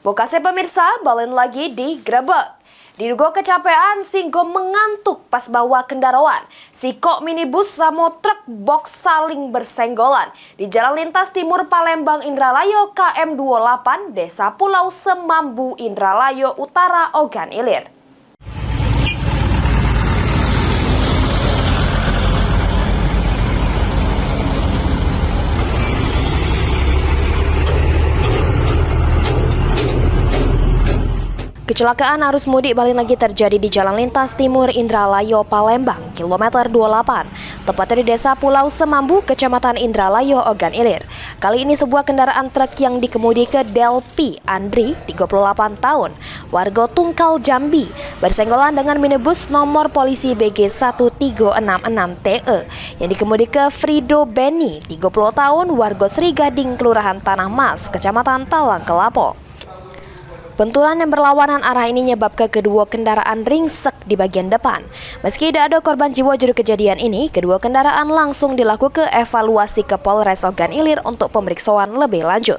Bekasi pemirsa, balen lagi digrebek. Diduga kecapean sehingga mengantuk pas bawa kendaraan. Sikok minibus sama truk box saling bersenggolan di Jalan Lintas Timur Palembang Indralayo KM 28 Desa Pulau Semambu Indralayo Utara Ogan Ilir. Kecelakaan arus mudik balik lagi terjadi di Jalan Lintas Timur Indralayo Palembang, kilometer 28, tepatnya di Desa Pulau Semambu, Kecamatan Indralayo, Ogan Ilir. Kali ini sebuah kendaraan truk yang dikemudi Delpi Andri, 38 tahun, warga Tungkal Jambi, bersenggolan dengan minibus nomor polisi BG 1366TE yang dikemudi Frido Beni, 30 tahun, warga Sri Gading, Kelurahan Tanah Mas, Kecamatan Talang Kelapo. Benturan yang berlawanan arah ini menyebabkan kedua kendaraan ringsek di bagian depan. Meski tidak ada korban jiwa juru kejadian ini, kedua kendaraan langsung dilakukan evaluasi ke Polres Ogan Ilir untuk pemeriksaan lebih lanjut.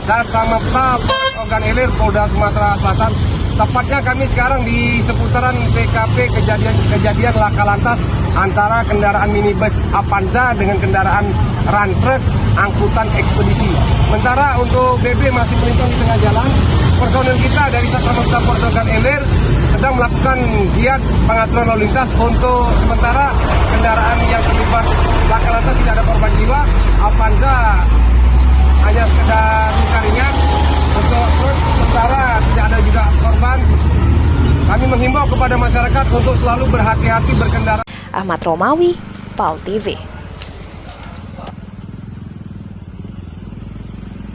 Dan Samapta Ogan Ilir, Polda Sumatera Selatan. Tepatnya kami sekarang di seputaran TKP kejadian laka lantas antara kendaraan minibus Avanza dengan kendaraan run truck angkutan ekspedisi. Sementara untuk BB masih melintang di tengah jalan. Personil kita dari Satlantas Polres Ogan Ilir sedang melakukan giat pengaturan lalu lintas untuk sementara kendaraan yang terlibat laka lantas tidak ada korban jiwa. Avanza hanya sekedar luka ringan. Untuk truk sementara tidak ada juga korban. Kami menghimbau kepada masyarakat untuk selalu berhati-hati berkendara. Ahmad Romawi, PAL TV.